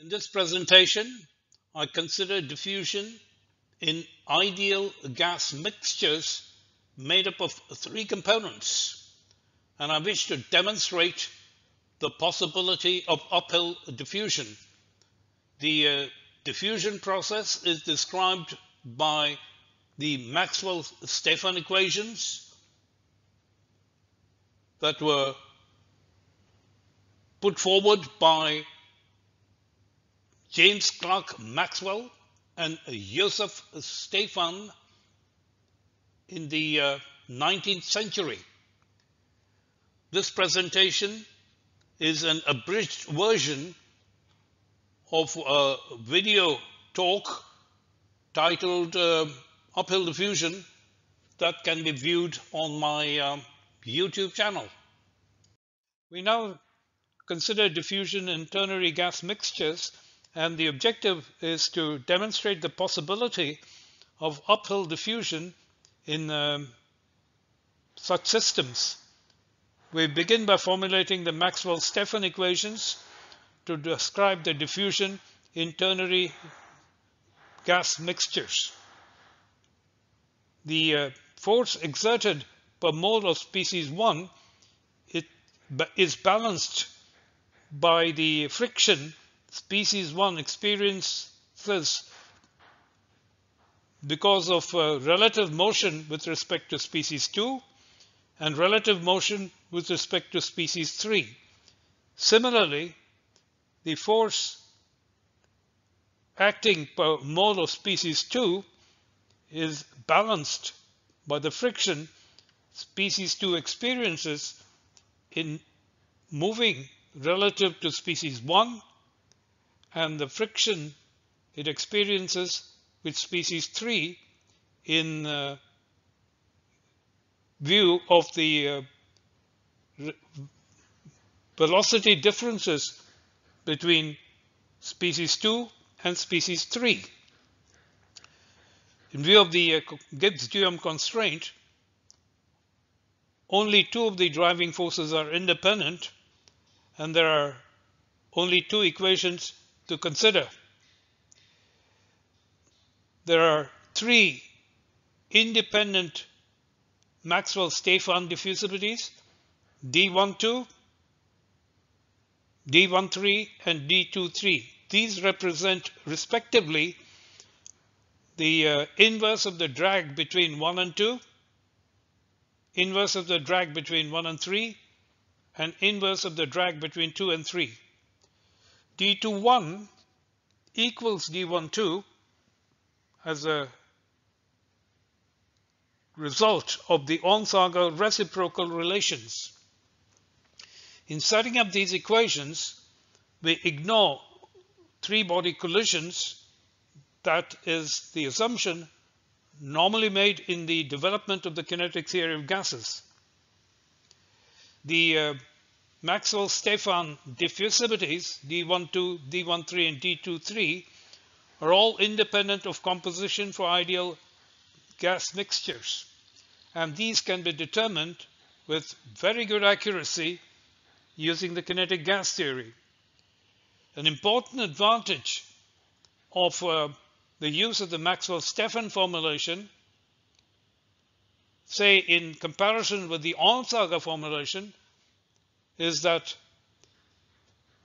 In this presentation, I consider diffusion in ideal gas mixtures made up of three components, and I wish to demonstrate the possibility of uphill diffusion. The diffusion process is described by the Maxwell-Stefan equations that were put forward by James Clerk Maxwell and Joseph Stefan in the 19th century. This presentation is an abridged version of a video talk titled Uphill Diffusion that can be viewed on my YouTube channel. We now consider diffusion in ternary gas mixtures, and the objective is to demonstrate the possibility of uphill diffusion in such systems. We begin by formulating the Maxwell-Stefan equations to describe the diffusion in ternary gas mixtures. The force exerted per mole of species 1 is balanced by the friction species 1 experiences because of relative motion with respect to species 2 and relative motion with respect to species 3. Similarly, the force acting per mole of species 2 is balanced by the friction species 2 experiences in moving relative to species 1 and the friction it experiences with species 3 in view of the velocity differences between species 2 and species 3. In view of the Gibbs-Duhem constraint, only two of the driving forces are independent, and there are only two equations to consider. There are three independent Maxwell-Stefan diffusibilities, D12, D13, and D23. These represent respectively the inverse of the drag between 1 and 2, inverse of the drag between 1 and 3, and inverse of the drag between 2 and 3. D21 equals D12 as a result of the Onsager reciprocal relations. In setting up these equations, we ignore three-body collisions. That is the assumption normally made in the development of the kinetic theory of gases. The Maxwell-Stefan diffusibilities, D12, D13, and D23, are all independent of composition for ideal gas mixtures, and these can be determined with very good accuracy using the kinetic gas theory. An important advantage of the use of the Maxwell-Stefan formulation, say in comparison with the Onsager formulation, is that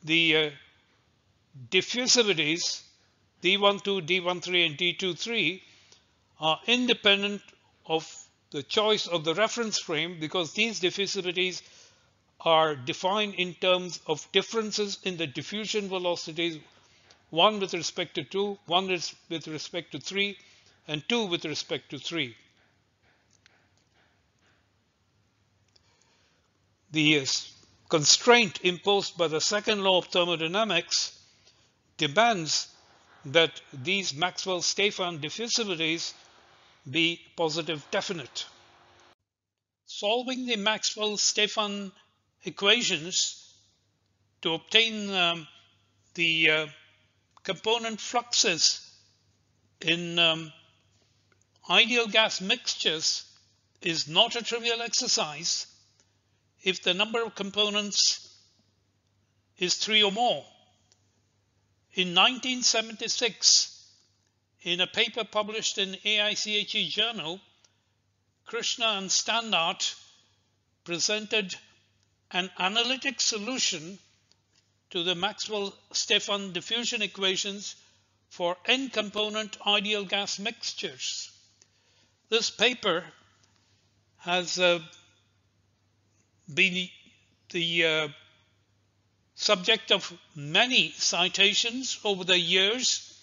the diffusibilities D12, D13, and D23 are independent of the choice of the reference frame, because these diffusibilities are defined in terms of differences in the diffusion velocities, one with respect to 2, one with respect to 3, and 2 with respect to 3. The constraint imposed by the second law of thermodynamics demands that these Maxwell-Stefan diffusibilities be positive definite. Solving the Maxwell-Stefan equations to obtain the component fluxes in ideal gas mixtures is not a trivial exercise if the number of components is 3 or more. in 1976, in a paper published in AICHE journal, Krishna and Standart presented an analytic solution to the Maxwell-Stefan diffusion equations for n-component ideal gas mixtures. This paper has been the subject of many citations over the years,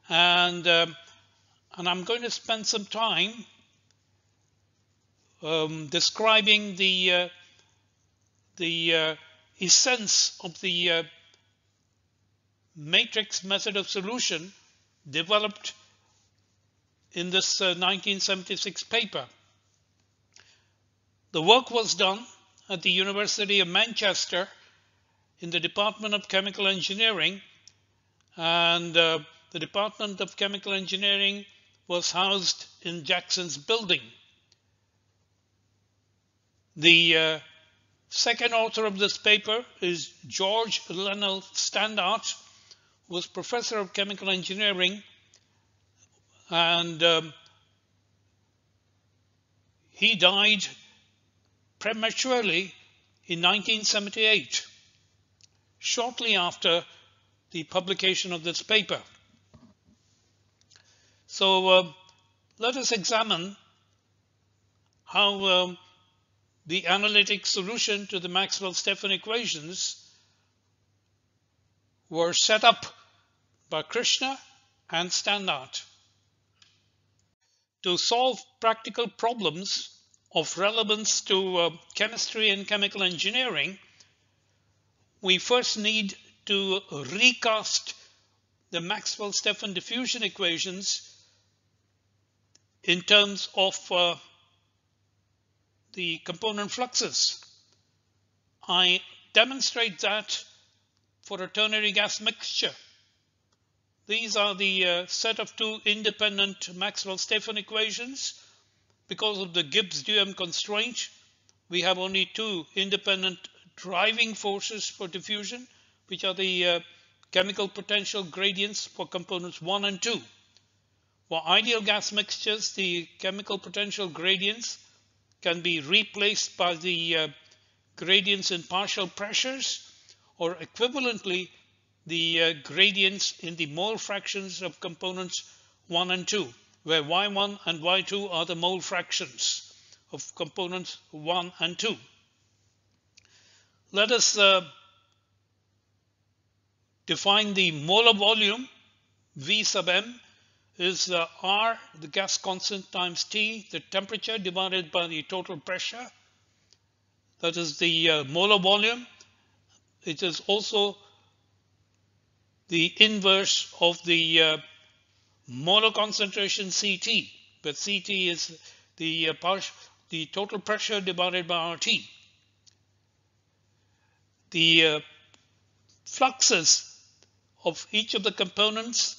and I'm going to spend some time describing the essence of the matrix method of solution developed in this 1976 paper. The work was done at the University of Manchester in the Department of Chemical Engineering, and the Department of Chemical Engineering was housed in Jackson's building. The second author of this paper is George Lennell Standart, who was professor of chemical engineering, and he died prematurely in 1978, shortly after the publication of this paper. So let us examine how the analytic solution to the Maxwell-Stefan equations were set up by Krishna and Standart. To solve practical problems of relevance to chemistry and chemical engineering, we first need to recast the Maxwell-Stefan diffusion equations in terms of the component fluxes. I demonstrate that for a ternary gas mixture. These are the set of two independent Maxwell-Stefan equations. Because of the Gibbs-Duhem constraint, we have only two independent driving forces for diffusion, which are the chemical potential gradients for components 1 and 2. For ideal gas mixtures, the chemical potential gradients can be replaced by the gradients in partial pressures, or equivalently the gradients in the mole fractions of components 1 and 2, where Y1 and Y2 are the mole fractions of components 1 and 2. Let us define the molar volume. V sub m is R, the gas constant, times T, the temperature, divided by the total pressure. That is the molar volume. It is also the inverse of the molar concentration Ct, but Ct is the total pressure divided by RT. The fluxes of each of the components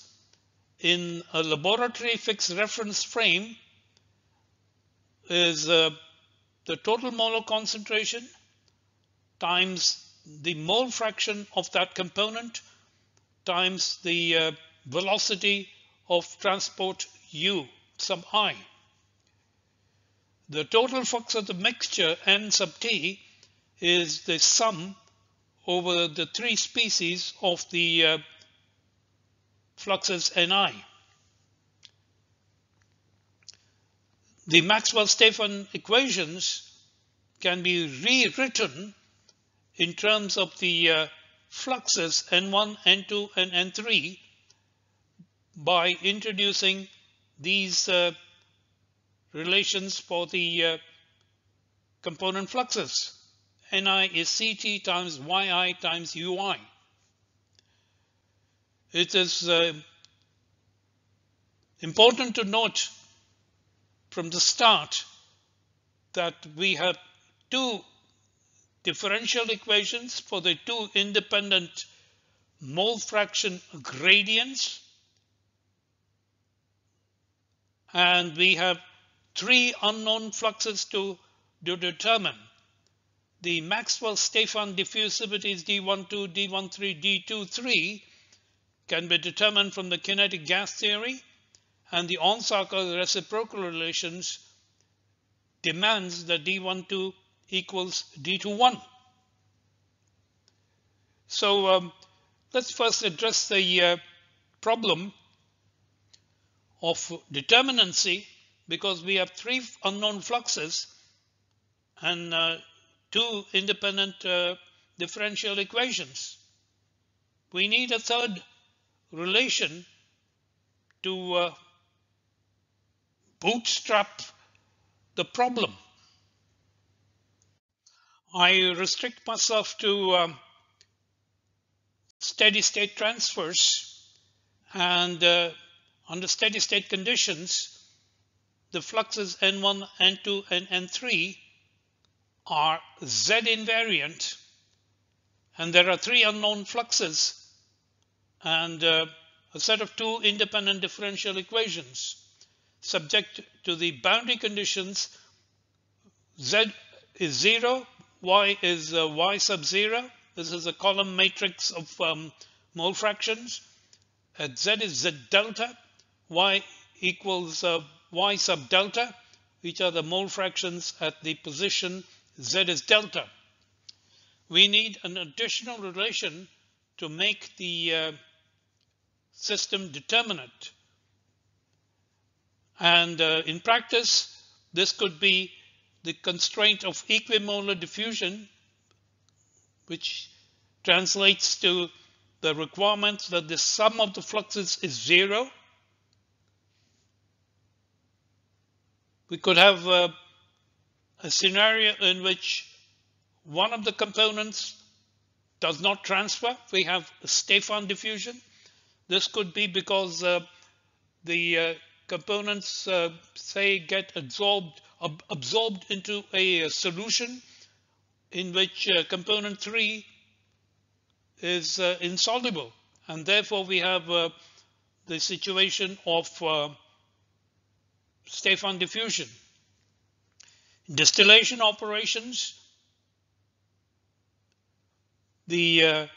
in a laboratory fixed reference frame is the total molar concentration times the mole fraction of that component times the velocity of transport u sub I. The total flux of the mixture n sub t is the sum over the three species of the fluxes Ni. The Maxwell-Stefan equations can be rewritten in terms of the fluxes N1, N2, and N3 by introducing these relations for the component fluxes. Ni is Ct times Yi times Ui. It is important to note from the start that we have two differential equations for the two independent mole fraction gradients, and we have three unknown fluxes to determine. The Maxwell-Stefan diffusivity is D12, D13, D23 can be determined from the kinetic gas theory, and the Onsager reciprocal relations demands that D12 equals D21. So let's first address the problem of determinancy, because we have three unknown fluxes and two independent differential equations. We need a third relation to bootstrap the problem. I restrict myself to steady state transfers, and under steady state conditions, the fluxes N1, N2, and N3 are Z invariant, and there are three unknown fluxes and a set of two independent differential equations subject to the boundary conditions. Z is 0, Y is Y sub 0. This is a column matrix of mole fractions. At Z is Z delta, Y equals Y sub delta, which are the mole fractions at the position Z is delta. We need an additional relation to make the system determinate. And in practice, this could be the constraint of equimolar diffusion, which translates to the requirement that the sum of the fluxes is 0. We could have a scenario in which one of the components does not transfer. We have a Stefan diffusion. This could be because the components, say, get absorbed into a solution in which component 3 is insoluble, and therefore we have the situation of Stefan diffusion. Distillation operations, the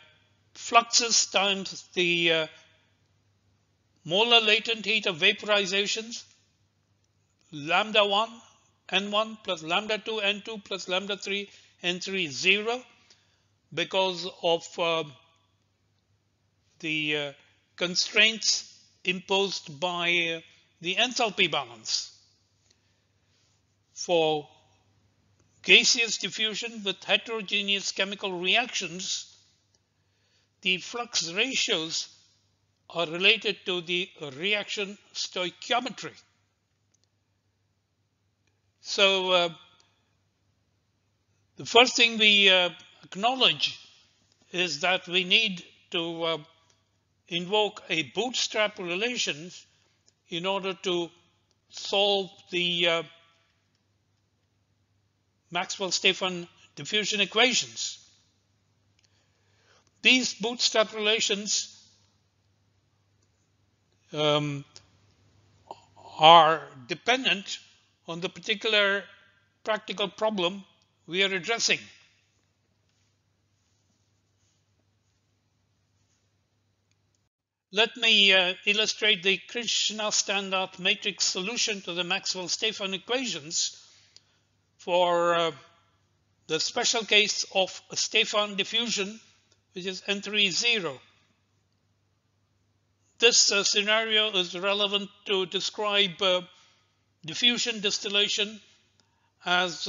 fluxes times the molar latent heat of vaporizations, lambda 1 N1 plus lambda 2 N2 plus lambda 3 N3 is 0 because of the constraints imposed by the enthalpy balance. For gaseous diffusion with heterogeneous chemical reactions, the flux ratios are related to the reaction stoichiometry. So the first thing we acknowledge is that we need to invoke a bootstrap relation in order to solve the Maxwell-Stefan diffusion equations. These bootstrap relations are dependent on the particular practical problem we are addressing. Let me illustrate the Krishna-Standart matrix solution to the Maxwell-Stefan equations for the special case of a Stefan diffusion, which is N3 0. This scenario is relevant to describe diffusion distillation as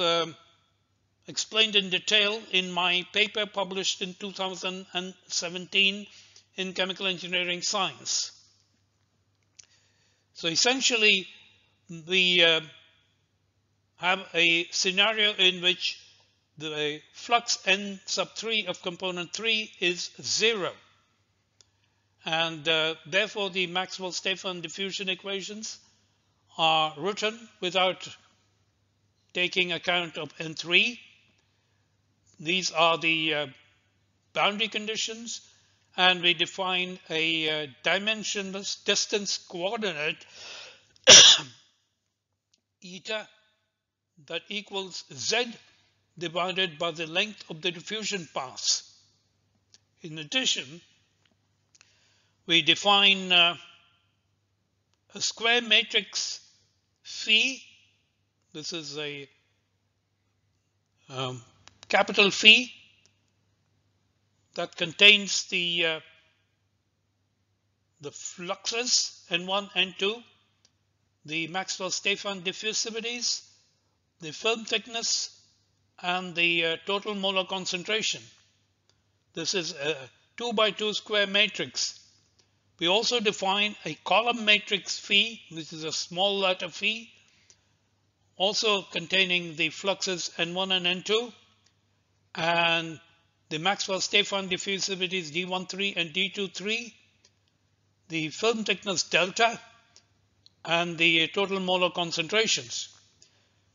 explained in detail in my paper published in 2017 in Chemical Engineering Science. So essentially, we have a scenario in which the flux N sub 3 of component 3 is 0. And therefore, the Maxwell-Stefan diffusion equations are written without taking account of N3. These are the boundary conditions, and we define a dimensionless distance coordinate eta that equals Z divided by the length of the diffusion path. In addition, we define a square matrix phi. This is a capital phi that contains the fluxes N1, N2, the Maxwell-Stefan diffusivities, the film thickness, and the total molar concentration. This is a 2 by 2 square matrix. We also define a column matrix phi, which is a small letter phi, also containing the fluxes N1 and N2, and the Maxwell-Stefan diffusivities D13 and D23, the film thickness delta, and the total molar concentrations.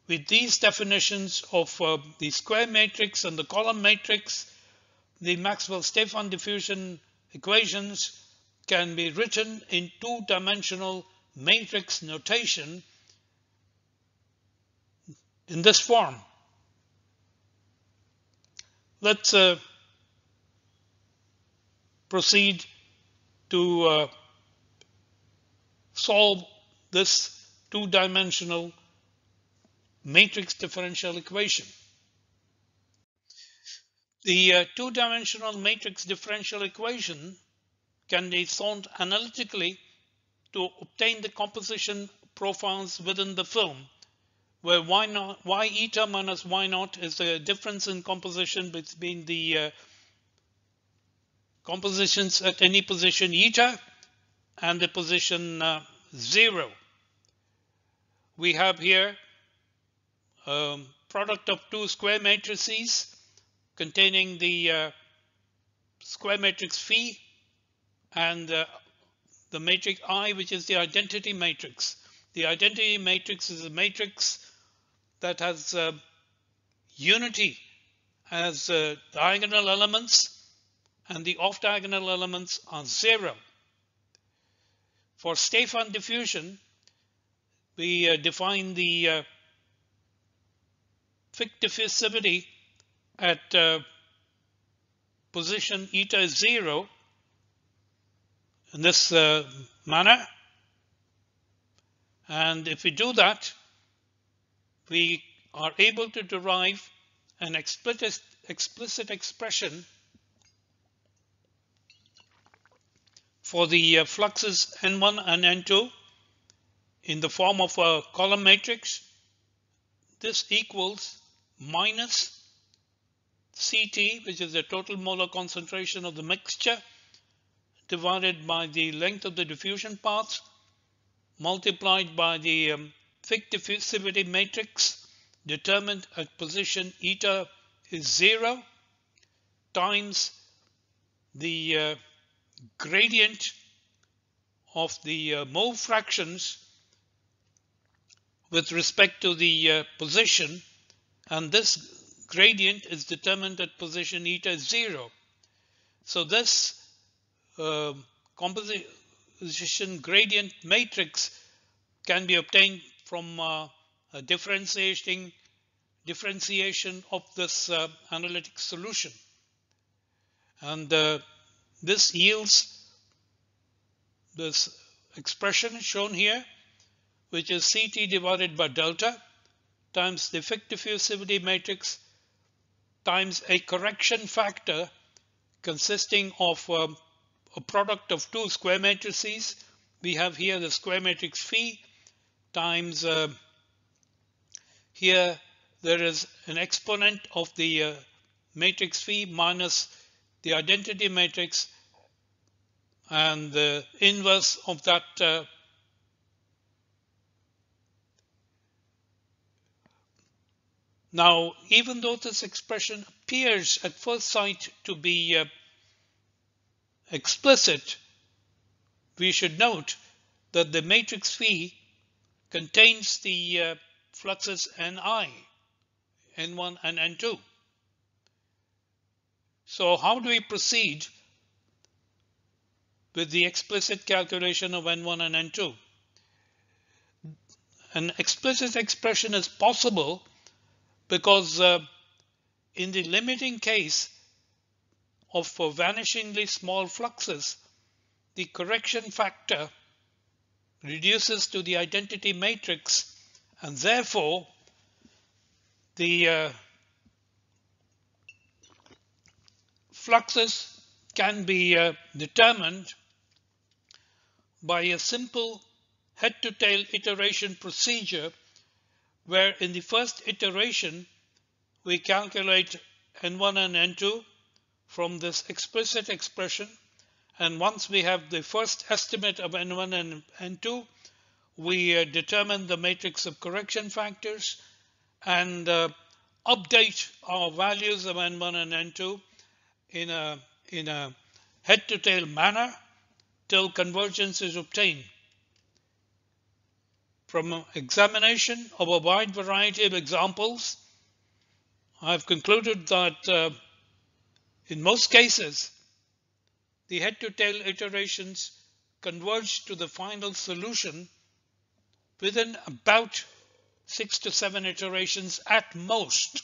With these definitions of the square matrix and the column matrix, the Maxwell-Stefan diffusion equations can be written in two-dimensional matrix notation in this form. Let's proceed to solve this two-dimensional matrix differential equation. The two-dimensional matrix differential equation can be solved analytically to obtain the composition profiles within the film, where y eta minus y naught is the difference in composition between the compositions at any position eta and the position 0. We have here product of two square matrices containing the square matrix phi and the matrix I, which is the identity matrix. The identity matrix is a matrix that has unity as diagonal elements, and the off-diagonal elements are 0. For Stefan diffusion, we define the Fick diffusivity at position eta is 0 in this manner. And if we do that, we are able to derive an explicit expression for the fluxes N1 and N2 in the form of a column matrix. This equals minus Ct, which is the total molar concentration of the mixture, divided by the length of the diffusion path, multiplied by the Fick diffusivity matrix determined at position eta is 0, times the gradient of the move fractions with respect to the position, and this gradient is determined at position eta is 0. So this composition gradient matrix can be obtained from a differentiation of this analytic solution, and this yields this expression shown here, which is Ct divided by delta times the Fick diffusivity matrix times a correction factor consisting of a product of two square matrices. We have here the square matrix phi times here there is an exponent of the matrix phi minus the identity matrix and the inverse of that Now, even though this expression appears at first sight to be explicit, we should note that the matrix phi contains the fluxes Ni, N1 and N2. So how do we proceed with the explicit calculation of N1 and N2? An explicit expression is possible because in the limiting case of vanishingly small fluxes, the correction factor reduces to the identity matrix, and therefore the fluxes can be determined by a simple head-to-tail iteration procedure, where in the first iteration we calculate n1 and n2 from this explicit expression, and once we have the first estimate of n1 and n2, we determine the matrix of correction factors and update our values of n1 and n2 in a head-to-tail manner till convergence is obtained. From an examination of a wide variety of examples, I've concluded that in most cases, the head-to-tail iterations converge to the final solution within about 6 to 7 iterations at most.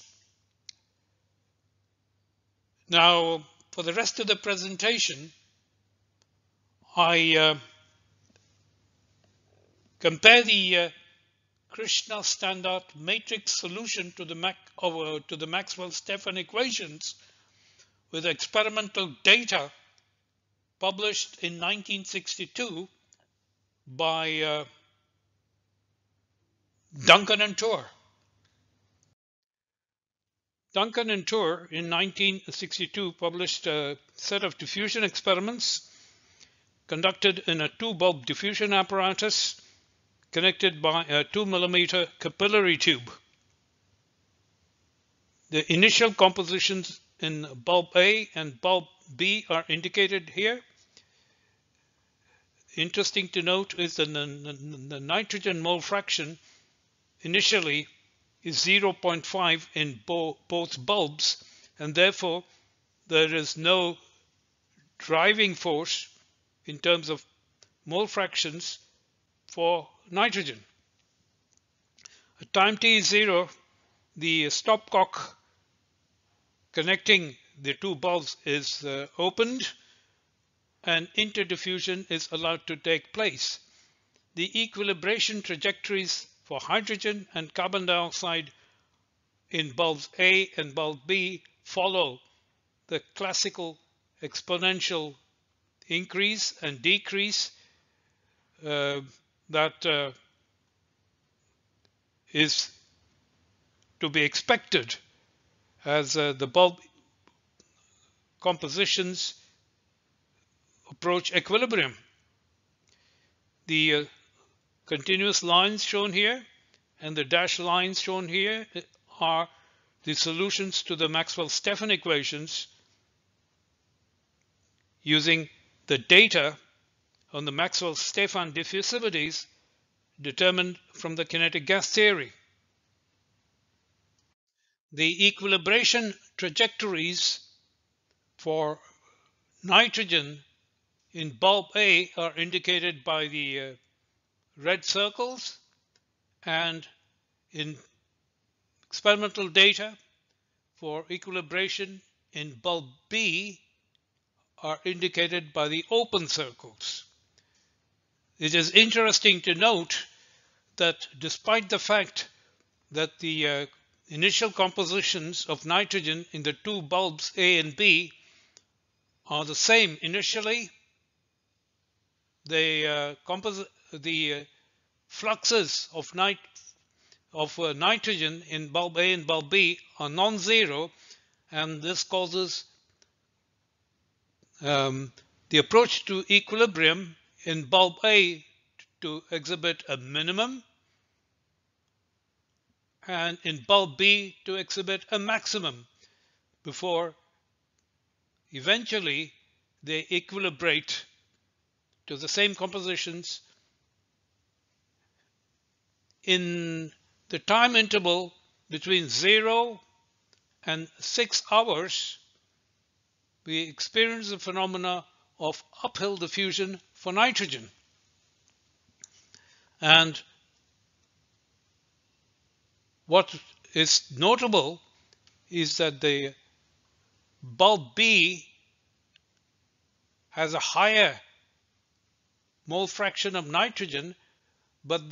Now, for the rest of the presentation, I compare the Krishna-Standart matrix solution to the Maxwell-Stefan equations with experimental data published in 1962 by Duncan and Tour. Duncan and Tour in 1962 published a set of diffusion experiments conducted in a 2-bulb diffusion apparatus connected by a 2mm capillary tube. The initial compositions in bulb A and bulb B are indicated here. Interesting to note is that the nitrogen mole fraction initially is 0.5 in both bulbs, and therefore there is no driving force in terms of mole fractions for nitrogen. At time t is 0, the stopcock connecting the two bulbs is opened and interdiffusion is allowed to take place. The equilibration trajectories for hydrogen and carbon dioxide in bulbs A and bulb B follow the classical exponential increase and decrease that is to be expected as the bulb compositions approach equilibrium. The continuous lines shown here and the dashed lines shown here are the solutions to the Maxwell-Stefan equations using the data on the Maxwell-Stefan diffusivities determined from the kinetic gas theory. The equilibration trajectories for nitrogen in bulb A are indicated by the red circles, and in experimental data for equilibration in bulb B are indicated by the open circles. It is interesting to note that despite the fact that the initial compositions of nitrogen in the two bulbs A and B are the same initially, the fluxes of nitrogen in bulb A and bulb B are non-zero, and this causes the approach to equilibrium in bulb A to exhibit a minimum and in bulb B to exhibit a maximum before eventually they equilibrate to the same compositions in the time interval between 0 and 6 hours. We experience the phenomena of uphill diffusion for nitrogen. And what is notable is that the bulb B has a higher mole fraction of nitrogen, but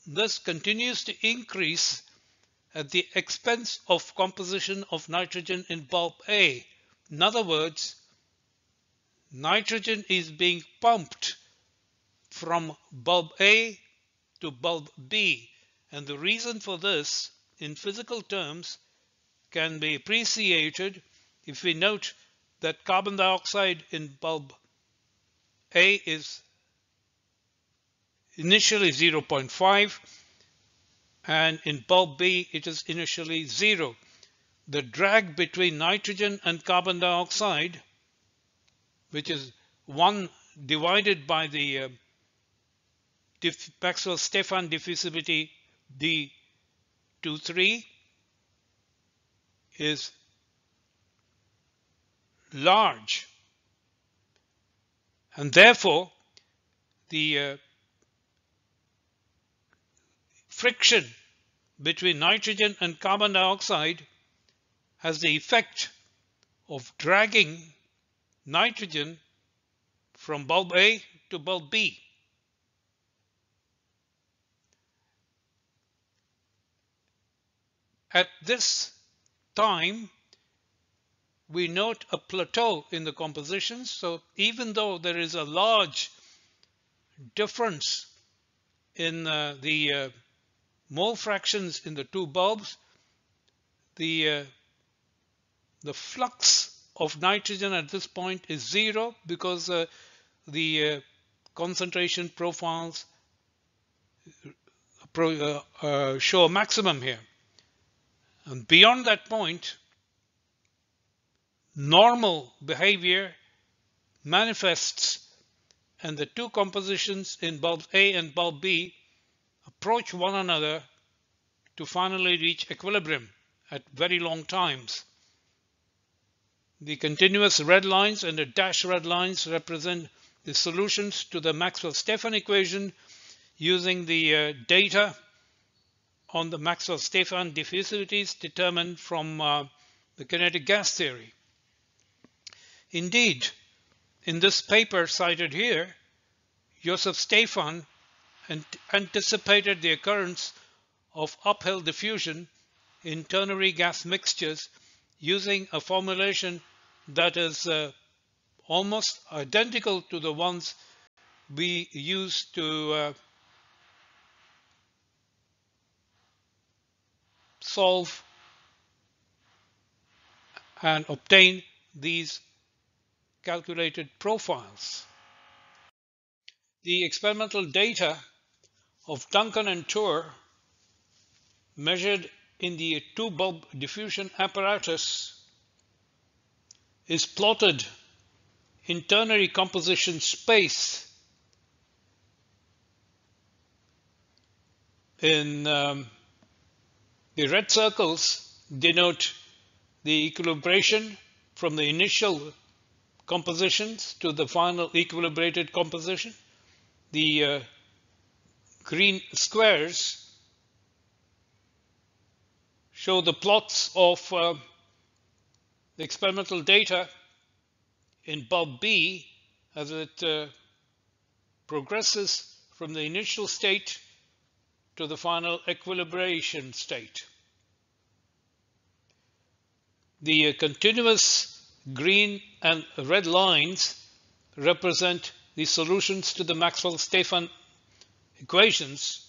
this continues to increase at the expense of composition of nitrogen in bulb A. In other words, nitrogen is being pumped from bulb A to bulb B, and the reason for this in physical terms can be appreciated if we note that carbon dioxide in bulb A is initially 0.5 and in bulb B it is initially 0. The drag between nitrogen and carbon dioxide, which is 1 divided by the Maxwell-Stefan diffusivity D23, is large, and therefore the friction between nitrogen and carbon dioxide has the effect of dragging nitrogen from bulb A to bulb B. At this time, we note a plateau in the compositions. So even though there is a large difference in the mole fractions in the two bulbs, the flux of nitrogen at this point is 0 because the concentration profiles show a maximum here. And beyond that point, normal behavior manifests, and the two compositions in bulb A and bulb B approach one another to finally reach equilibrium at very long times. The continuous red lines and the dashed red lines represent the solutions to the Maxwell-Stefan equation using the data on the Maxwell-Stefan diffusivities determined from the kinetic gas theory. Indeed, in this paper cited here, Joseph Stefan anticipated the occurrence of uphill diffusion in ternary gas mixtures using a formulation that is almost identical to the ones we use to solve and obtain these calculated profiles. The experimental data of Duncan and Tour measured in the two-bulb diffusion apparatus is plotted in ternary composition space in the red circles denote the equilibration from the initial compositions to the final equilibrated composition. The green squares show the plots of the experimental data in bulb B as it progresses from the initial state to the final equilibration state. The continuous green and red lines represent the solutions to the Maxwell-Stefan equations.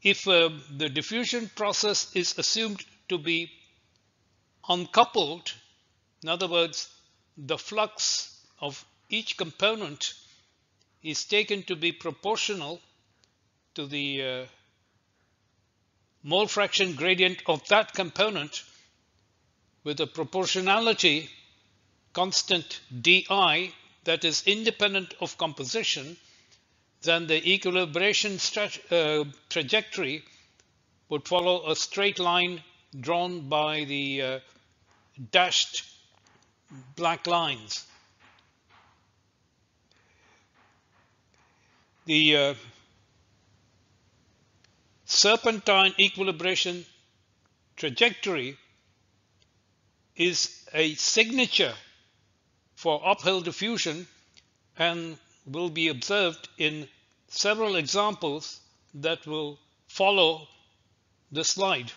If the diffusion process is assumed to be uncoupled, in other words, the flux of each component is taken to be proportional to the mole fraction gradient of that component with a proportionality constant di that is independent of composition, then the equilibration trajectory would follow a straight line drawn by the dashed black lines. The serpentine equilibration trajectory is a signature for uphill diffusion and will be observed in several examples that will follow the slide.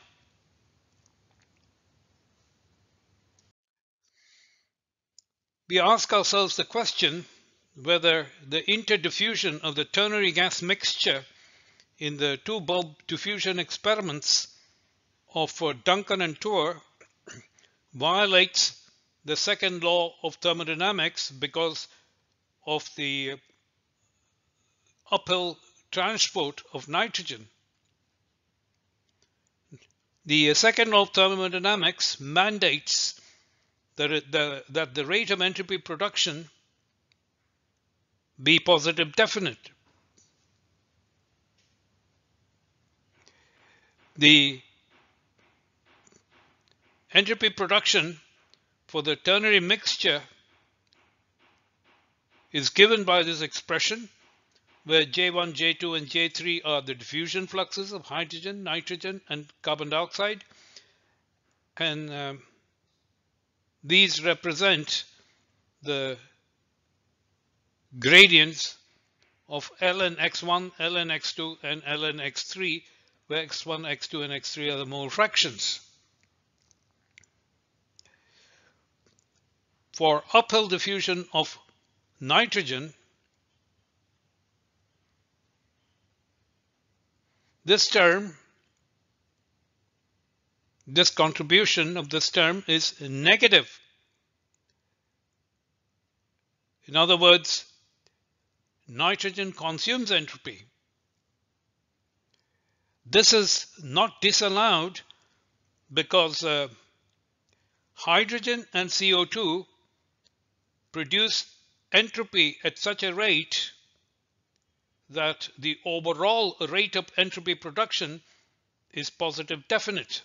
We ask ourselves the question whether the interdiffusion of the ternary gas mixture in the two bulb diffusion experiments of Duncan and Tour violates the second law of thermodynamics because of the uphill transport of nitrogen. The second law of thermodynamics mandates that the rate of entropy production be positive definite. The entropy production for the ternary mixture is given by this expression, where J1, J2, and J3 are the diffusion fluxes of hydrogen, nitrogen, and carbon dioxide. And these represent the gradients of ln x1, ln x2, and ln x3, where x1, x2, and x3 are the mole fractions. For uphill diffusion of nitrogen, this contribution of this term is negative. In other words, nitrogen consumes entropy. This is not disallowed because hydrogen and CO2 produce entropy at such a rate that the overall rate of entropy production is positive definite.